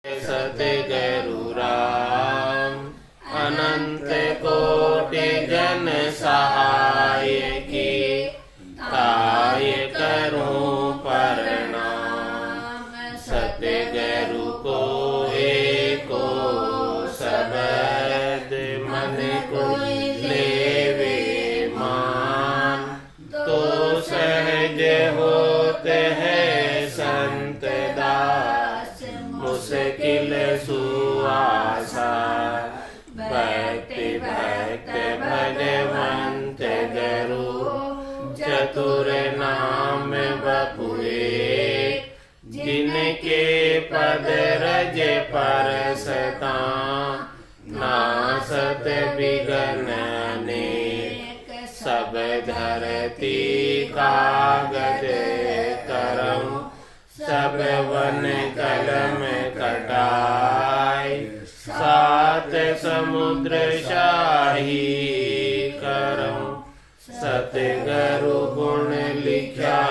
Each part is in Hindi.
सतगुरु राम अनंत कोटि जन सहाय की काय करूं प्रणाम। सतगुरु को एको शब्द मन को लेवे मान, तो सहज होते हैं संत दास मुश्किल सुआसा। भक्ति भक्त भगवंत गुरु चतुर नाम बपुए, जिनके पद रज परसता नासत विघ्न अनेक। सब धरती कागज करम, सब वन कलम कटाई। सात समुद्र शाही करम, सतगुरु गुण लिखा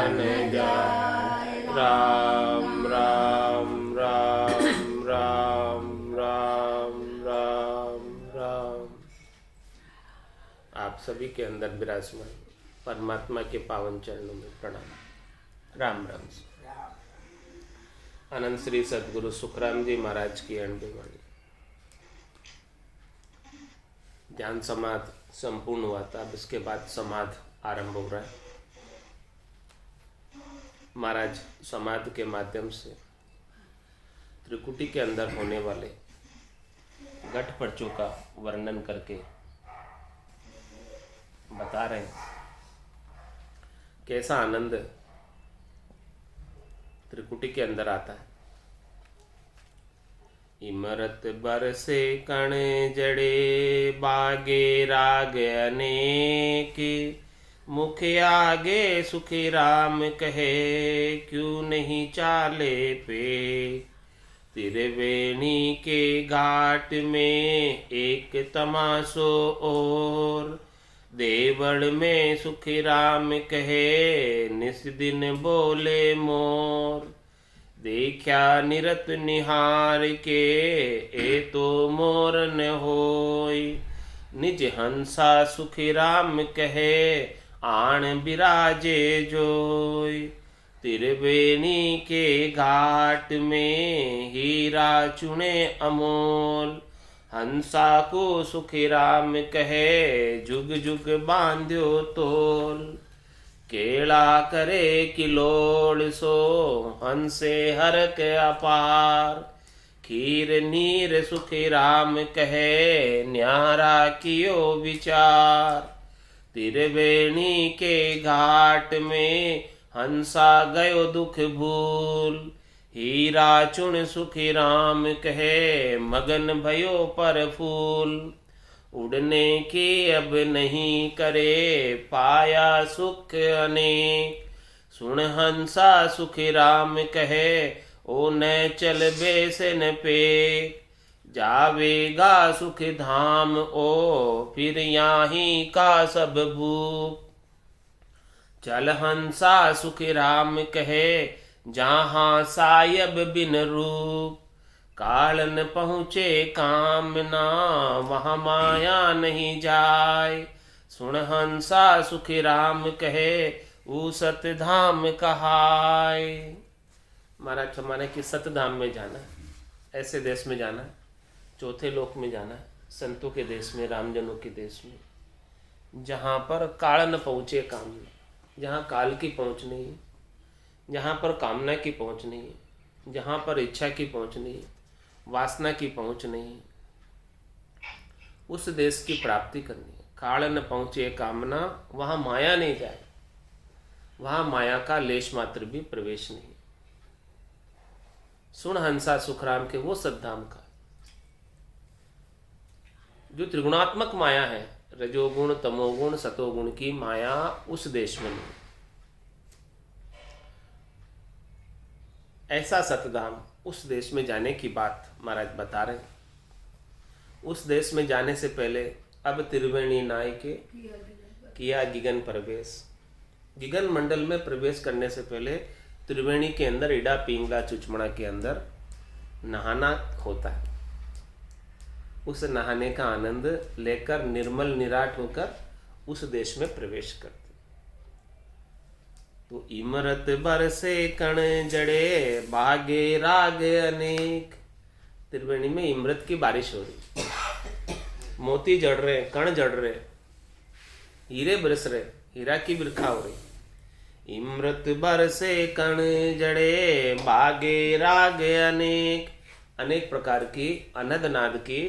न जाए। राम राम राम राम राम राम राम। आप सभी के अंदर विराजमान परमात्मा के पावन चरणों में प्रणाम। राम राम। अनंत श्री सतगुरु सुखराम जी महाराज की अणबी वाणी। ध्यान समाध संपूर्ण हुआ था। अब इसके बाद समाध आरंभ हो रहा है। महाराज समाध के माध्यम से त्रिकुटी के अंदर होने वाले घट पर्चों का वर्णन करके बता रहे हैं कैसा आनंद त्रिकुटी के अंदर आता है। इमरत बरसे कण जड़े, बागे राग अनेक। मुख आगे सुखी राम कहे, क्यों नहीं चाले पे। त्रिवेणी के घाट में एक तमाशो और, देवड़ में सुखी राम कहे, निस दिन बोले मोर। देखा निरत निहार के, ए तो मोर न होय। निज हंसा सुखी राम कहे, आण बिराजे जोय। त्रिवेणी के घाट में हीरा चुने अमोल। हंसा को सुखी राम कहे, जुग जुग बांध्यो तोल। केला करे किलोड़ सो, हंसे हरक अपार। खीर नीर सुखी राम कहे, न्यारा कियो विचार। त्रिवेणी के घाट में हंसा गयो दुख भूल। हीरा चुन सुखी राम कहे, मगन भयो पर फूल। उड़ने की अब नहीं करे, पाया सुख अनेक। सुन हंसा सुखी राम कहे, ओ न चल बेसन पे। जावेगा सुख धाम ओ, फिर यहाँ का सब भूप। चल हंसा सुखी राम कहे, जहाँ सायब बिन रूप। कालन पहुँचे कामना, वहाँ माया नहीं जाय। सुन हंसा सुखी राम कहे, ऊ सतधाम कहाय। महाराज हमारे कि सतधाम में जाना है, ऐसे देश में जाना है, चौथे लोक में जाना है, संतों के देश में, रामजनों के देश में, जहाँ पर काल न पहुँचे कामना, जहाँ काल की पहुँच नहीं है, जहाँ पर कामना की पहुँच नहीं है, जहाँ पर इच्छा की पहुँच नहीं है, वासना की पहुँच नहीं है, उस देश की प्राप्ति करनी है। काल न पहुँचे कामना, वहाँ माया नहीं जाए, वहाँ माया का लेश मात्र भी प्रवेश नहीं। सुन हंसा सुखराम के वो सद्धाम का जो त्रिगुणात्मक माया है, रजोगुण तमोगुण सतोगुण की माया उस देश में नहीं। ऐसा सतधाम उस देश में जाने की बात महाराज बता रहे हैं। उस देश में जाने से पहले अब त्रिवेणी नाय के किया गिगन प्रवेश। गिगन मंडल में प्रवेश करने से पहले त्रिवेणी के अंदर इडा पिंगला चुचमड़ा के अंदर नहाना होता है, उस नहाने का आनंद लेकर निर्मल निराट होकर उस देश में प्रवेश करते। तो इमरत बरसे कण जड़े बागे राग अनेक। त्रिवेणी में इमरत की बारिश हो रही, मोती जड़ रहे, कण जड़ रहे, हीरे बरस रहे, हीरा की बिरखा हो रही। इमरत बरसे कण जड़े बागे राग अनेक, अनेक प्रकार की अनद नाद की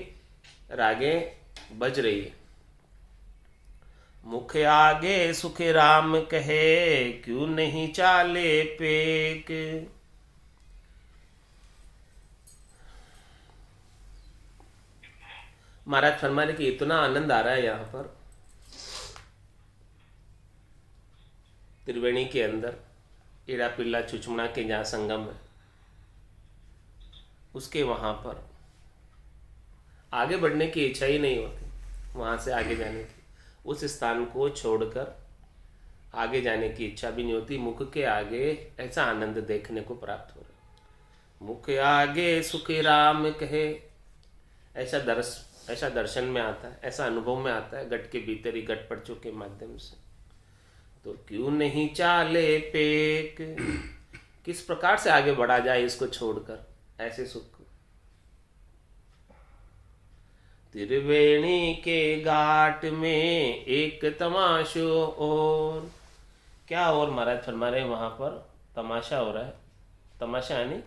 रागे बज रही है। मुख आगे सुख राम कहे क्यों नहीं चाले पेक। महाराज फरमा रहे कि इतना आनंद आ रहा है यहाँ पर त्रिवेणी के अंदर, इड़ा पिल्ला चुचमुड़ा के जहाँ संगम है उसके वहाँ पर आगे बढ़ने की इच्छा ही नहीं होती, वहाँ से आगे जाने की, उस स्थान को छोड़कर आगे जाने की इच्छा भी नहीं होती। मुख के आगे ऐसा आनंद देखने को प्राप्त हो रहा। मुख आगे सुख राम कहे, ऐसा दर्शन में आता है, ऐसा अनुभव में आता है घट के भीतर ही घट पर्चों के माध्यम से। तो क्यों नहीं चाले पेक, किस प्रकार से आगे बढ़ा जाए इसको छोड़कर ऐसे सुख। त्रिवेणी के घाट में एक तमाशो और, क्या और महाराज फरमा रहे वहां पर तमाशा हो रहा है। तमाशा यानी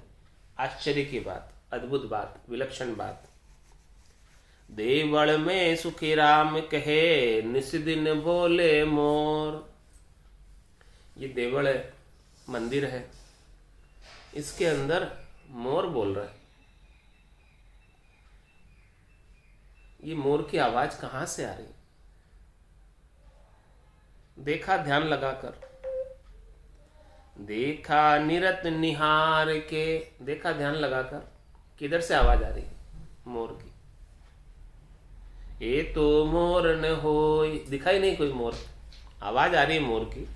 आश्चर्य की बात, अद्भुत बात, विलक्षण बात। देवल में सुखी राम कहे निस दिन बोले मोर। ये देवल है, मंदिर है, इसके अंदर मोर बोल रहा है। ये मोर की आवाज कहां से आ रही? देखा ध्यान लगाकर, देखा निरत निहार के, देखा ध्यान लगाकर किधर से आवाज आ रही है मोर की। ये तो मोर न होय, दिखाई नहीं कोई मोर, आवाज आ रही है मोर की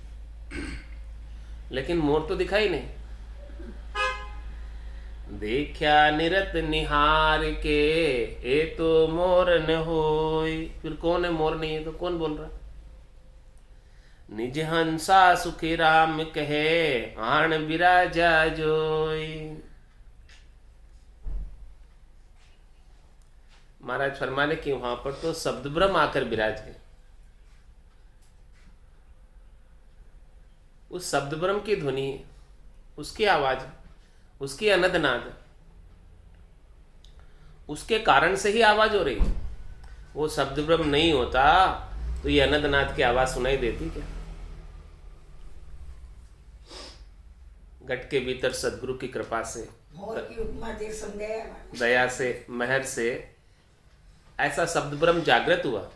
लेकिन मोर तो दिखाई नहीं। देखा निरत निहार के ए तो मोर न होय, फिर कौन है मोर नहीं है तो कौन बोल रहा? निज हंसा सुखी राम कहे आण बिराजा जोई। महाराज फरमाने कि वहां पर तो शब्द ब्रह्म आकर विराज गए। उस शब्द ब्रह्म की ध्वनि, उसकी आवाज, उसकी अनद नाद, उसके कारण से ही आवाज हो रही है। वो शब्द ब्रह्म नहीं होता तो ये अनद नाद की आवाज सुनाई देती क्या? घट के भीतर सदगुरु की कृपा से, दया से, महर से ऐसा शब्द ब्रह्म जागृत हुआ।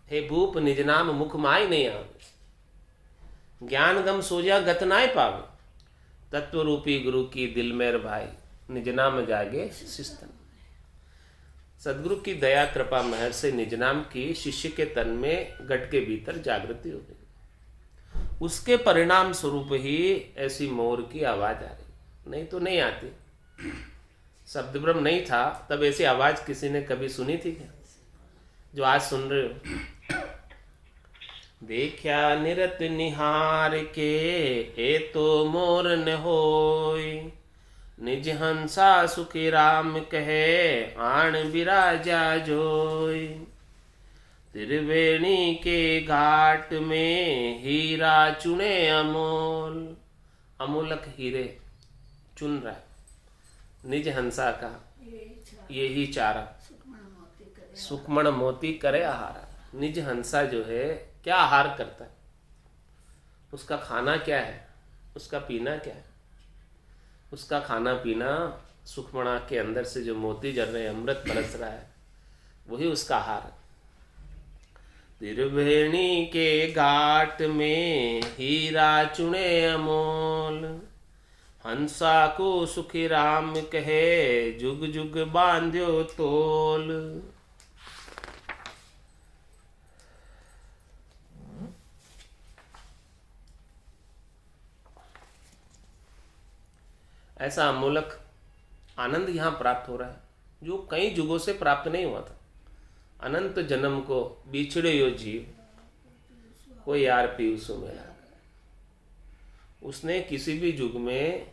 हे भूप निज नाम मुख माय नहीं आवे, ज्ञान गम सोजा गत नाय पावे। तत्व रूपी गुरु की दिल मेर भाई, निज नाम जागे शिस्तन। सदगुरु की दया कृपा महर से निज नाम की शिष्य के तन में घट के भीतर जागृति हो गई। उसके परिणाम स्वरूप ही ऐसी मोर की आवाज आ रही, नहीं तो नहीं आती। शब्द ब्रह्म नहीं था तब ऐसी आवाज किसी ने कभी सुनी थी क्या, जो आज सुन रहे हो? देखा निरत निहार के ए तो मोर न होय, निज हंसा सुखी राम कहे आण बिराजा जोय। त्रिवेणी के घाट में हीरा चुने अमोल, अमोलक हीरे चुन रहा है निज हंसा का यही चारा। सुखमण मोती करे आहारा। निज हंसा जो है क्या आहार करता है, उसका खाना क्या है, उसका पीना क्या है? उसका खाना पीना सुखमणा के अंदर से जो मोती जल रहे हैं, अमृत बरस रहा है, वही उसका आहार है। त्रिवेणी के घाट में हीरा चुने अमोल, हंसा को सुखी राम कहे जुग जुग बांध्यो तोल। ऐसा अमूलक आनंद यहाँ प्राप्त हो रहा है जो कई युगों से प्राप्त नहीं हुआ था। अनंत जन्म को बिछड़े यो जीव, कोई यार पीयूसो मिला। उसने किसी भी युग में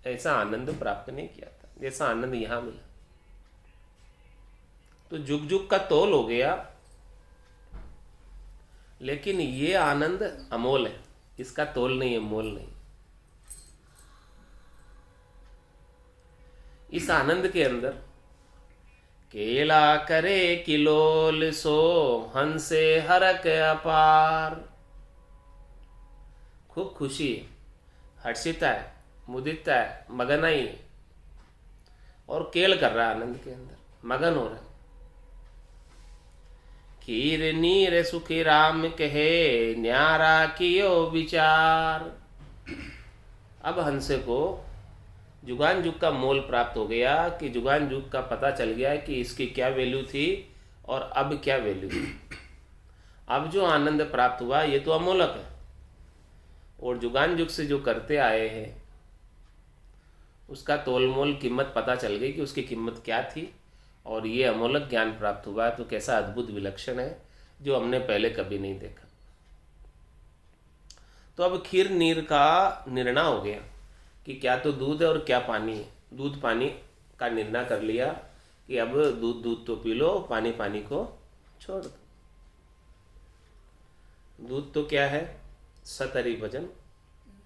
ऐसा आनंद प्राप्त नहीं किया था जैसा आनंद यहाँ मिला। तो जुग जुग का तोल हो गया, लेकिन ये आनंद अमोल है, इसका तोल नहीं है, मोल नहीं। इस आनंद के अंदर केला करे किलोल सो हंसे हरक अपार। खूब खुशी है, हर्षिता है, मुदिता है, मगनाई है, और केल कर रहा है आनंद के अंदर, मगन हो रहा है। खीर नीर सुखी राम कहे न्यारा कियो विचार। अब हंसे को जुगान जुग का मोल प्राप्त हो गया कि जुगान जुग का पता चल गया कि इसकी क्या वैल्यू थी और अब क्या वैल्यू है। अब जो आनंद प्राप्त हुआ ये तो अमोलक है, और जुगान जुग से जो करते आए हैं उसका तोलमोल कीमत पता चल गई कि उसकी कीमत क्या थी, और ये अमोलक ज्ञान प्राप्त हुआ। तो कैसा अद्भुत विलक्षण है जो हमने पहले कभी नहीं देखा। तो अब खीर नीर का निर्णय हो गया कि क्या तो दूध है और क्या पानी है। दूध पानी का निर्णय कर लिया कि अब दूध दूध तो पी लो, पानी पानी को छोड़ दो। दूध तो क्या है? सतहरि भजन,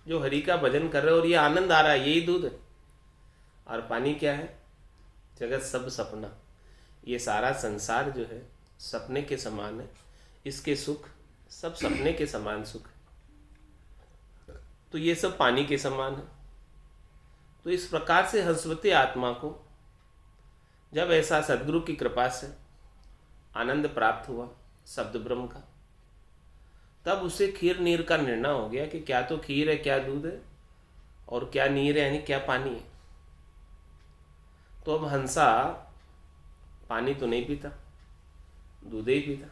जो हरि का भजन कर रहे हो और ये आनंद आ रहा है, यही दूध है। और पानी क्या है? जगत सब सपना, ये सारा संसार जो है सपने के समान है, इसके सुख सब सपने के समान सुख है, तो ये सब पानी के समान है। तो इस प्रकार से हंसवती आत्मा को जब ऐसा सदगुरु की कृपा से आनंद प्राप्त हुआ शब्द ब्रह्म का, तब उसे खीर नीर का निर्णय हो गया कि क्या तो खीर है, क्या दूध है, और क्या नीर है यानी क्या पानी है। तो अब हंसा पानी तो नहीं पीता, दूध ही पीता।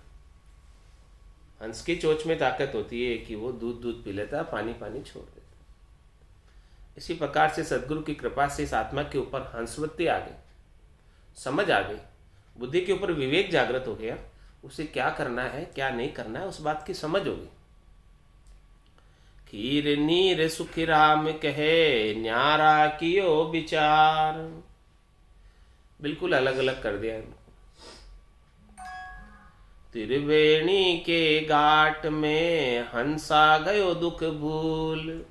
हंस की चोंच में ताकत होती है कि वो दूध दूध पी लेता, पानी पानी छोड़ देता। इसी प्रकार से सदगुरु की कृपा से इस आत्मा के ऊपर हंसवत्ती आ गई, समझ आ गई, बुद्धि के ऊपर विवेक जागृत हो गया। उसे क्या करना है क्या नहीं करना है उस बात की समझ होगी। खीर नीर सुखी राम कहे न्यारा कियो विचार। बिल्कुल अलग अलग कर दिया इनको। त्रिवेणी के घाट में हंसा गयो दुख भूल।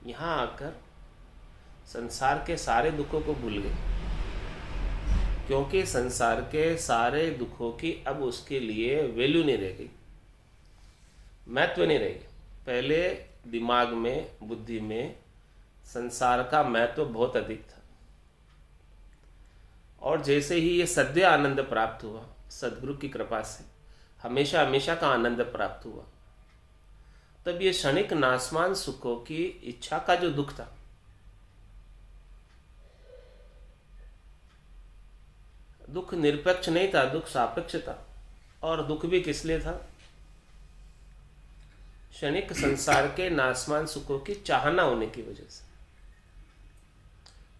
यहाँ आकर संसार के सारे दुखों को भूल गए, क्योंकि संसार के सारे दुखों की अब उसके लिए वैल्यू नहीं रह गई, महत्व नहीं रह गई। पहले दिमाग में, बुद्धि में संसार का महत्व बहुत अधिक था, और जैसे ही ये सद्य आनंद प्राप्त हुआ सदगुरु की कृपा से, हमेशा हमेशा का आनंद प्राप्त हुआ, तब ये क्षणिक नासमान सुखों की इच्छा का जो दुख था, दुख निरपेक्ष नहीं था, दुख सापेक्ष था। और दुख भी किस लिए था? क्षणिक संसार के नासमान सुखों की चाहना होने की वजह से।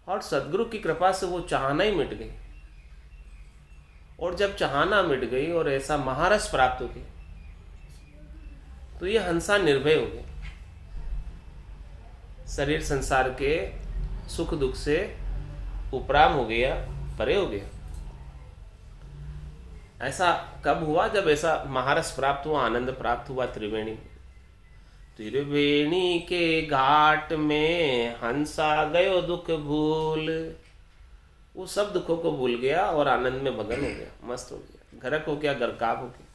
और सदगुरु की कृपा से वो चाहना ही मिट गई, और जब चाहना मिट गई और ऐसा महारस प्राप्त हो गई, तो ये हंसा निर्भय हो गए। शरीर संसार के सुख दुख से उपराम हो गया, परे हो गया। ऐसा कब हुआ? जब ऐसा महारस प्राप्त हुआ, आनंद प्राप्त हुआ त्रिवेणी में। त्रिवेणी के घाट में हंसा गयो दुख भूल। वो सब दुखों को भूल गया और आनंद में मगन हो गया, मस्त हो गया, घरक हो गया, गरकाब हो गया।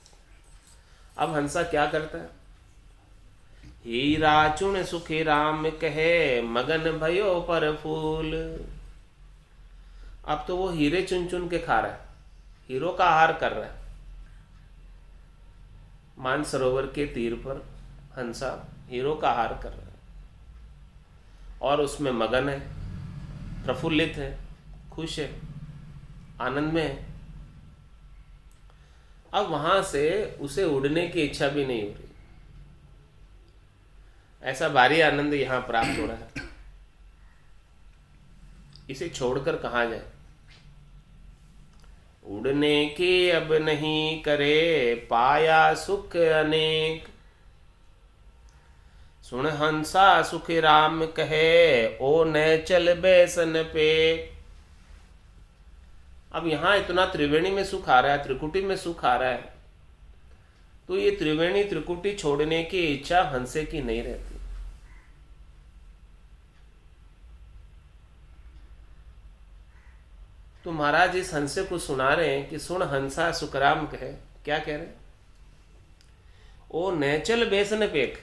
अब हंसा क्या करता है? हीरा चुन सुखी राम कहे मगन भयो पर फूल। अब तो वो हीरे चुन चुन के खा रहा है, हीरो का आहार कर रहा है। मानसरोवर के तीर पर हंसा हीरो का आहार कर रहा है, और उसमें मगन है, प्रफुल्लित है, खुश है, आनंद में है। अब वहां से उसे उड़ने की इच्छा भी नहीं हो रही। ऐसा भारी आनंद यहां प्राप्त हो रहा है। इसे छोड़कर कहाँ जाए। उड़ने की अब नहीं करे पाया सुख अनेक, सुन हंसा सुख राम कहे ओ न चल बैसन पे। अब यहां इतना त्रिवेणी में सुख आ रहा है, त्रिकुटी में सुख आ रहा है, तो ये त्रिवेणी त्रिकुटी छोड़ने की इच्छा हंसे की नहीं रहती। तो महाराज इस हंसे को सुना रहे हैं कि सुन हंसा सुखराम कहे। क्या कह रहे हैं? ओ नेचल बेसन पेक,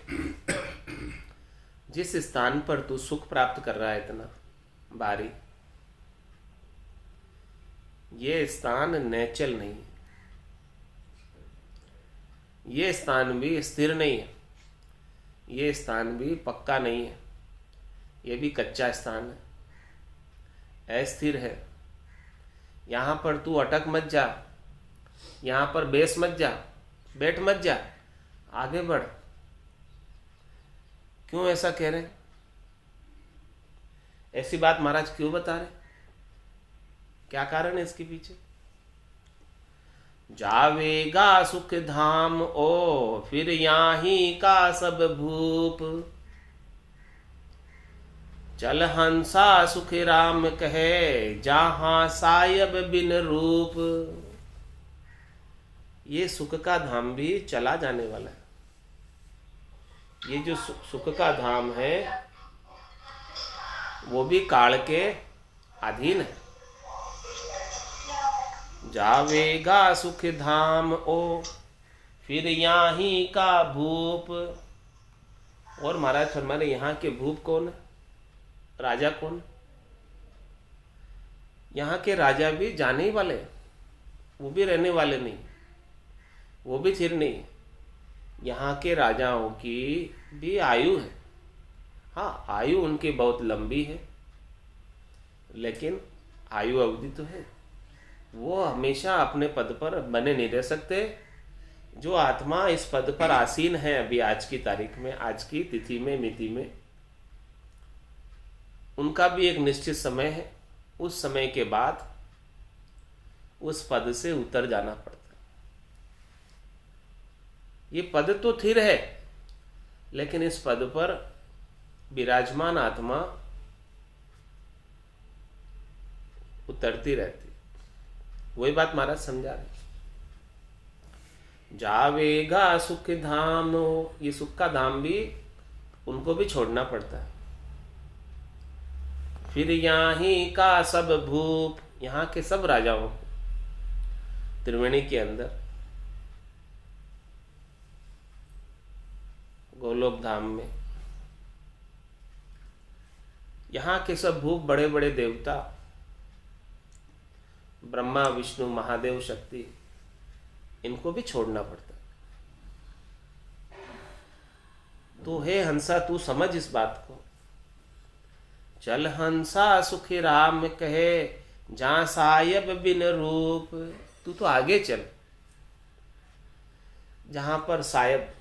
जिस स्थान पर तू सुख प्राप्त कर रहा है इतना बारी, ये स्थान नेचल नहीं है, ये स्थान भी स्थिर नहीं है, ये स्थान भी पक्का नहीं है, ये भी कच्चा स्थान है, अस्थिर है। यहाँ पर तू अटक मत जा, यहाँ पर बेस मत जा, बैठ मत जा, आगे बढ़। क्यों ऐसा कह रहे हैं? ऐसी बात महाराज क्यों बता रहे? क्या कारण है इसके पीछे? जावेगा सुख धाम ओ फिर याही का सब भूप, चल हंसा सुख राम कहे जहां सायब बिन रूप। ये सुख का धाम भी चला जाने वाला है। ये जो सुख का धाम है वो भी काल के अधीन है। जावेगा सुख धाम ओ फिर याही का भूप। और महाराज फरमा रहे यहाँ के भूप कौन है? राजा कौन? यहाँ के राजा भी जाने ही वाले, वो भी रहने वाले नहीं, वो भी थिर नहीं। यहाँ के राजाओं की भी आयु है। हाँ, आयु उनकी बहुत लंबी है, लेकिन आयु अवधि तो है। वो हमेशा अपने पद पर बने नहीं रह सकते। जो आत्मा इस पद पर आसीन है अभी आज की तारीख में, आज की तिथि में, मिति में, उनका भी एक निश्चित समय है। उस समय के बाद उस पद से उतर जाना पड़ता है। ये पद तो स्थिर है, लेकिन इस पद पर विराजमान आत्मा उतरती रहती। वही बात महाराज समझा रहे। जावेगा सुख धाम, ये सुख का धाम भी उनको भी छोड़ना पड़ता है। फिर यहाँ का सब भूप, यहाँ के सब राजाओं त्रिवेणी के अंदर गोलोक धाम में, यहाँ के सब भूप, बड़े बड़े देवता, ब्रह्मा विष्णु महादेव शक्ति, इनको भी छोड़ना पड़ता। तो हे हंसा, तू समझ इस बात को। चल हंसा सुख राम कहे जहां सायब बिन रूप। तू तो आगे चल, जहां पर सायब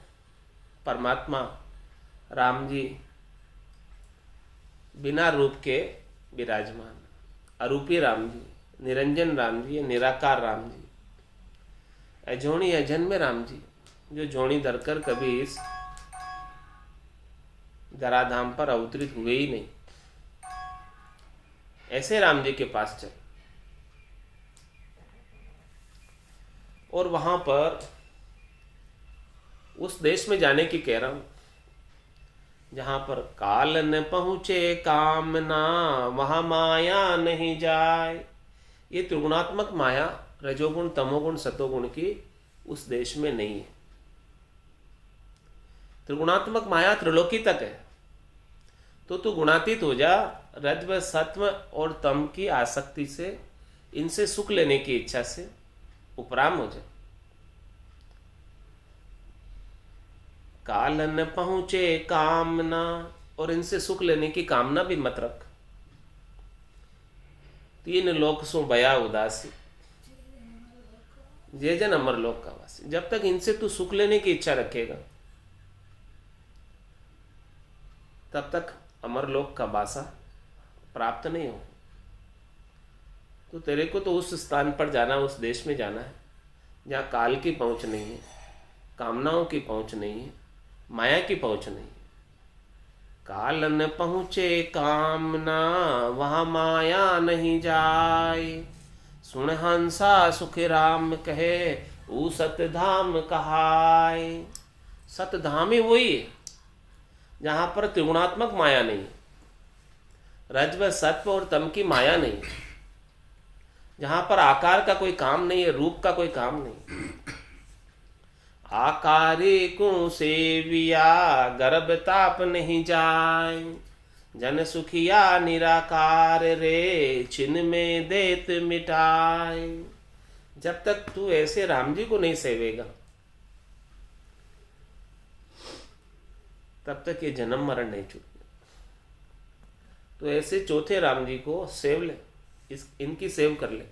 परमात्मा राम जी बिना रूप के विराजमान, अरूपी राम जी, निरंजन राम जी, निराकार राम जी, अजोनी अजन्म राम जी, जो जोनी धरकर कभी इस धराधाम पर अवतरित हुए ही नहीं। ऐसे राम जी के पास चल। और वहां पर उस देश में जाने की कह रहा हूं जहां पर काल न पहुंचे कामना, वहां माया नहीं जाए। ये त्रिगुणात्मक माया, रजोगुण तमोगुण सतोगुण की उस देश में नहीं है। त्रिगुणात्मक माया त्रिलोकी तक है। तो तू गुणातीत हो जा, रज्व सत्व और तम की आसक्ति से, इनसे सुख लेने की इच्छा से उपराम हो जा। काल न पहुंचे कामना, और इनसे सुख लेने की कामना भी मत रख। तीन लोक सो बया उदासी, जे जन अमर लोक का वासी। जब तक इनसे तू सुख लेने की इच्छा रखेगा, तब तक अमर लोक का वासा प्राप्त नहीं हो। तो तेरे को तो उस स्थान पर जाना, उस देश में जाना है जहाँ काल की पहुँच नहीं है, कामनाओं की पहुँच नहीं है, माया की पहुँच नहीं है। काल न पहुँचे कामना, वहाँ माया नहीं जाए। सुन हंसा सुख राम कहे, ऊ सतधाम कहाय। सतधाम ही वही है जहाँ पर त्रिगुणात्मक माया नहीं है, रजव सत्व और तम की माया नहीं है, जहाँ पर आकार का कोई काम नहीं है, रूप का कोई काम नहीं। आकारे को सेविया, गर्भ ताप नहीं जाए। जन सुखिया निराकार रे, छिन में देत मिटाए। जब तक तू ऐसे राम जी को नहीं सेवेगा तब तक ये जन्म मरण नहीं छूटेगा। तो ऐसे चौथे राम जी को सेव ले, इनकी सेव कर ले।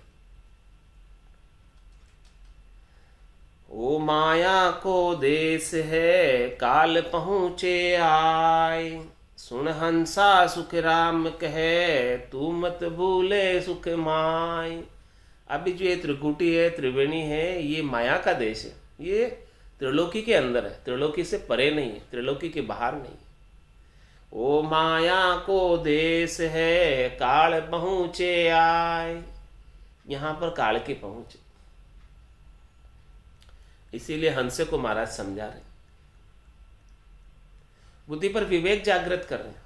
ओ माया को देश है, काल पहुँचे आए। सुन हंसा सुख राम कहे, तू मत भूले सुख माय। अभी जो ये त्रिकुटी है, त्रिवेणी है, ये माया का देश है। ये त्रिलोकी के अंदर है, त्रिलोकी से परे नहीं है, त्रिलोकी के बाहर नहीं है। ओ माया को देश है, काल पहुँचे आए। यहाँ पर काल की पहुँच, इसीलिए हंसे को महाराज समझा रहे, बुद्धि पर विवेक जागृत कर रहे हैं।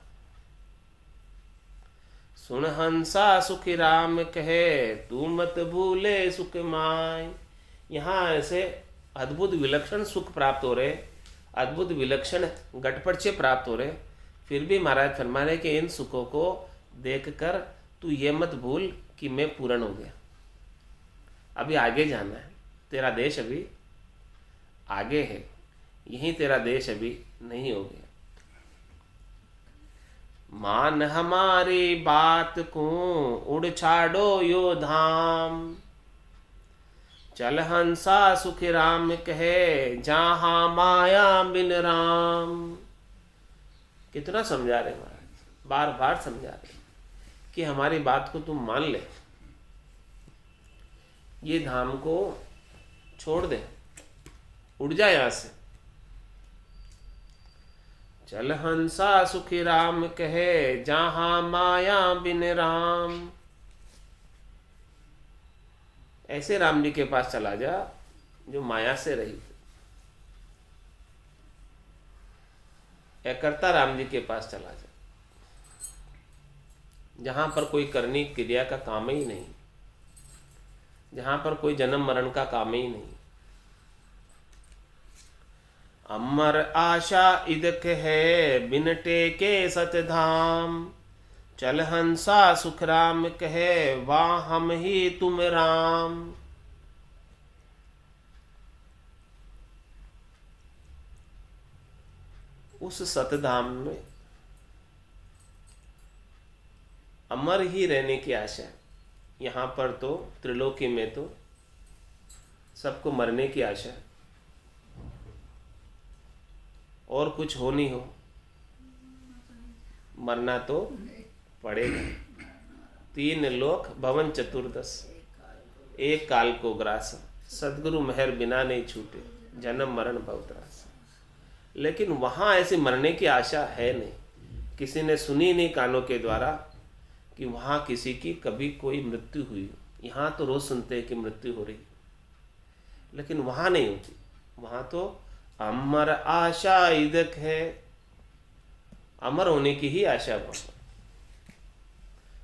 सुन हंसा सुखी राम कहे, तू मत भूले सुख माय। यहाँ ऐसे अद्भुत विलक्षण सुख प्राप्त हो रहे, अद्भुत विलक्षण गटपटचे प्राप्त हो रहे, फिर भी महाराज फरमा रहे कि इन सुखों को देखकर तू ये मत भूल कि मैं पूर्ण हो गया, अभी आगे जाना है, तेरा देश अभी आगे है, यहीं तेरा देश अभी नहीं हो गया। मान हमारी बात को, उड़ छाड़ो यो धाम। चल हंसा सुख राम कहे, जहाँ माया बिन राम। कितना समझा रहे महाराज, बार बार समझा रहे कि हमारी बात को तुम मान ले, ये धाम को छोड़ दे, उड़ जा यहां से। चल हंसा सुखी राम कहे, जहाँ माया बिन राम। ऐसे राम जी के पास चला जा जो माया से रहित, एकर्ता राम जी के पास चला जा, जहां पर कोई करनी क्रिया का काम ही नहीं, जहां पर कोई जन्म मरण का काम ही नहीं। अमर आशा इदक है, बिन टेके सतधाम। चल हंसा सुख राम कहे, वाह हम ही तुम राम। उस सतधाम में अमर ही रहने की आशा है। यहाँ पर तो त्रिलोकी में तो सबको मरने की आशा है, और कुछ हो नहीं हो, मरना तो पड़ेगा। 3 लोक भवन चतुर्दश, एक काल को ग्रास। सदगुरु मेहर बिना नहीं छूटे, जन्म मरण भवत्रास। लेकिन वहाँ ऐसी मरने की आशा है नहीं, किसी ने सुनी नहीं कानों के द्वारा कि वहाँ किसी की कभी कोई मृत्यु हुई। यहाँ तो रोज सुनते हैं कि मृत्यु हो रही, लेकिन वहाँ नहीं होती। वहाँ तो अमर आशा इदक है, अमर होने की ही आशा है वहाँ पर,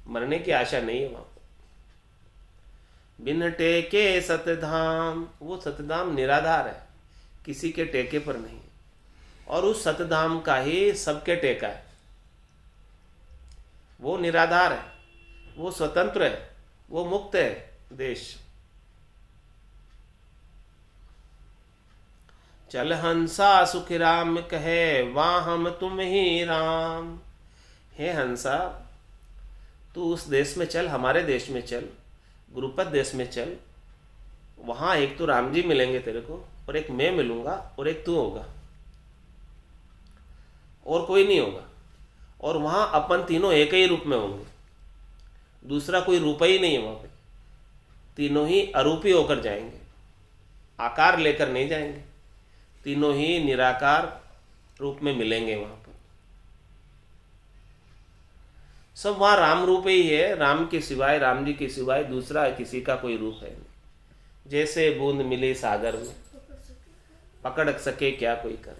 मरने की आशा नहीं है वहाँ पर। बिन टेके सतधाम, वो सतधाम निराधार है, किसी के टेके पर नहीं, और उस सतधाम का ही सबके टेका है। वो निराधार है, वो स्वतंत्र है, वो मुक्त है देश। चल हंसा सुख राम कहे, वाह हम तुम ही राम। हे हंसा, तू उस देश में चल, हमारे देश में चल, गुरुपद देश में चल। वहाँ एक तो राम जी मिलेंगे तेरे को, और एक मैं मिलूंगा, और एक तू होगा, और कोई नहीं होगा। और वहाँ अपन तीनों एक ही रूप में होंगे, दूसरा कोई रूप ही नहीं है वहाँ पे। तीनों ही अरूपी होकर जाएंगे, आकार लेकर नहीं जाएंगे, तीनों ही निराकार रूप में मिलेंगे वहां पर। सब वहां राम रूप ही है, राम के सिवाय, राम जी के सिवाय दूसरा किसी का कोई रूप है नहीं। जैसे बूंद मिली सागर में, पकड़ सके क्या कोई कर,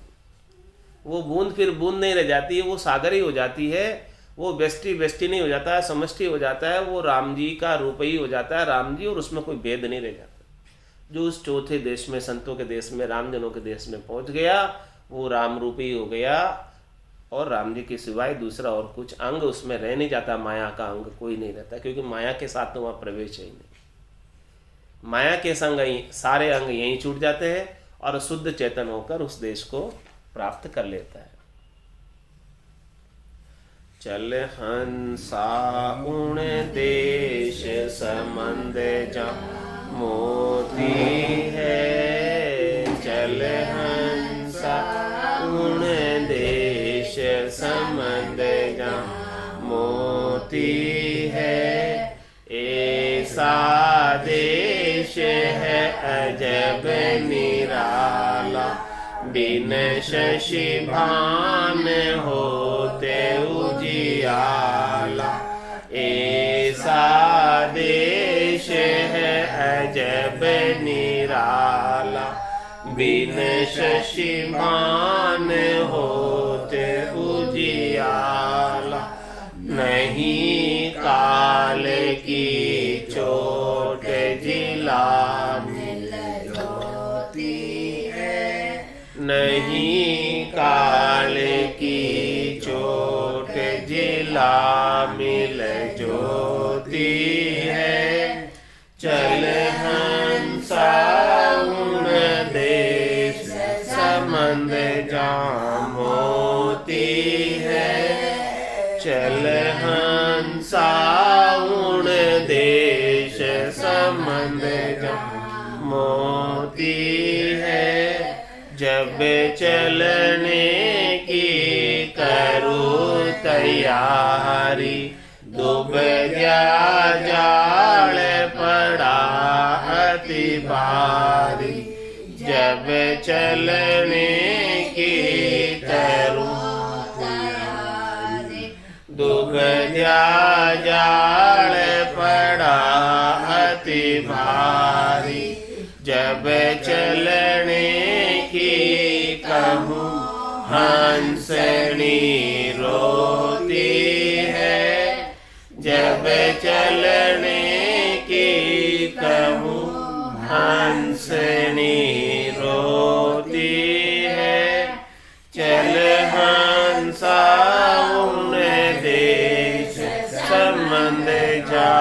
वो बूंद फिर बूंद नहीं रह जाती है, वो सागर ही हो जाती है, वो व्यष्टि व्यष्टि नहीं हो जाता है, समष्टि हो जाता है, वो राम जी का रूप ही हो जाता है, राम जी, और उसमें कोई भेद नहीं रह जाता। जो उस चौथे देश में, संतों के देश में, रामजनों के देश में पहुंच गया, वो राम रूप ही हो गया, और राम जी के सिवाय दूसरा और कुछ अंग उसमें रह नहीं जाता, माया का अंग कोई नहीं रहता, क्योंकि माया के साथ तो वहाँ प्रवेश ही नहीं। माया के संग सारे अंग यहीं छूट जाते हैं और शुद्ध चेतन होकर उस देश को प्राप्त कर लेता है। चल हंसा उण देश संबंध जा मोती है, चल हंसा उण देश संबंध जा मोती है, ऐसा देश है अजब निराला, बिन शशि भान होते उजियाला, ऐसा देश है अजब निराला, बिन शशि भान होते उजियाला, नहीं काल की चोट जिला मिल ज्योति है, नहीं काल की चोट जिला मिल ज्योति है, चल हंसा उण देश संबंध जा मोती है, चल हंसा उण देश संबंध जा मोती है, जब चलने की करूँ तैयारी, डूब गया जाल पड़ा अति भारी, जब चलने की करूँ तैयारी, डूब गया जाल पड़ा अति भारी, जब चलने की कहूँ हंसनी रोती है, जब चलने की कहूँ हंसनी रोती है, चल हंसा उन देश संबंध जा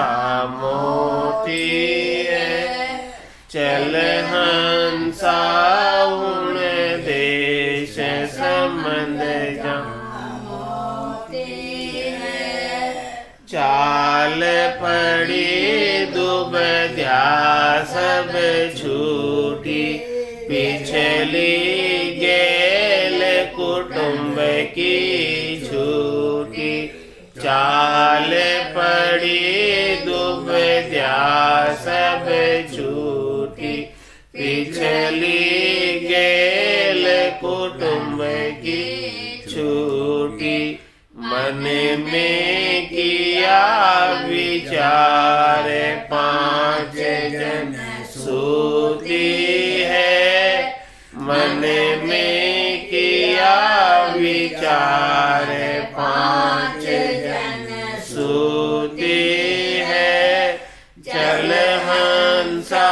मोती है, चल हंसा उन देश संबंध जा मोती है, चाल पड़ी दुब जा सब छूटी, पिछली गेल कुटुंब की छूटी, चाल पड़ी दुब जा सब छूटी, पिछली गेल कुटुंब की छूटी, मन में किया विचार पांच जन सूती है, मन में किया विचार पांच जन सूती है, चल हंसा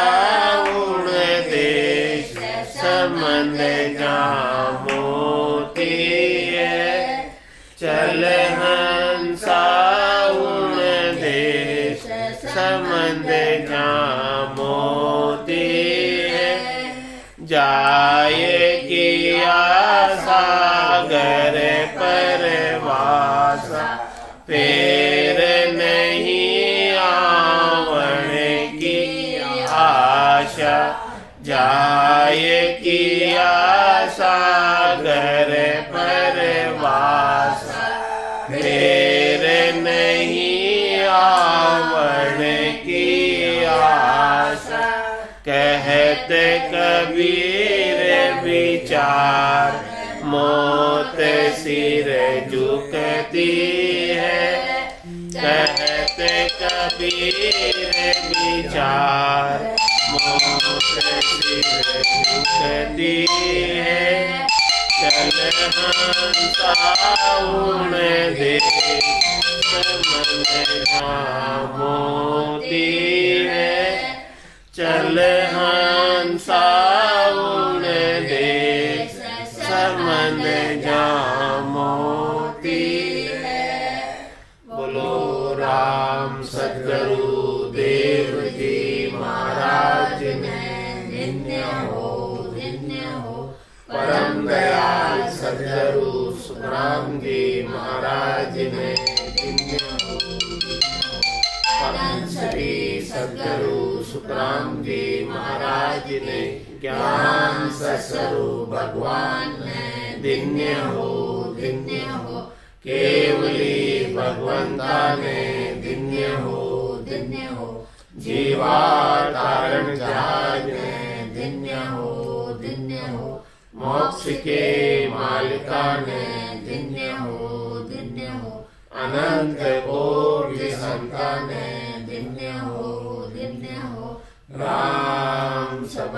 उन देश संबंध जा मोती है, चल हंसा उन देश संबंध जा मोती है, जाए किया सागर पर वासा, फिर नहीं आवन की आशा, जाए किया सागर पर वासा, फिर नहीं आवन की आशा, कहते कबीर विचार, मोत सिर झुकती है। कहते कबीर विचार, मोत सिर झुकती है। चल हंसा उन देश मन मोती है। चल हंसा उन देश समन मोती है। बोलो राम सद्गुरु देव जी महाराज ने धन्य हो, धन्य हो। परम दयाल सद्गुरु सुखराम जी महाराज ने धन्य हो, परम श्री सद्गुरु सुखराम जी महाराज ने ज्ञान ससुरु भगवान ने धन्य हो, धन्य हो। केवली भगवंता ने धन्य हो, धन्य हो। जीवा तारण जहाज ने धन्य हो, धन्य हो। मोक्ष के मालिका ने धन्य हो, धन्य हो। अनंत कोटि संतान ने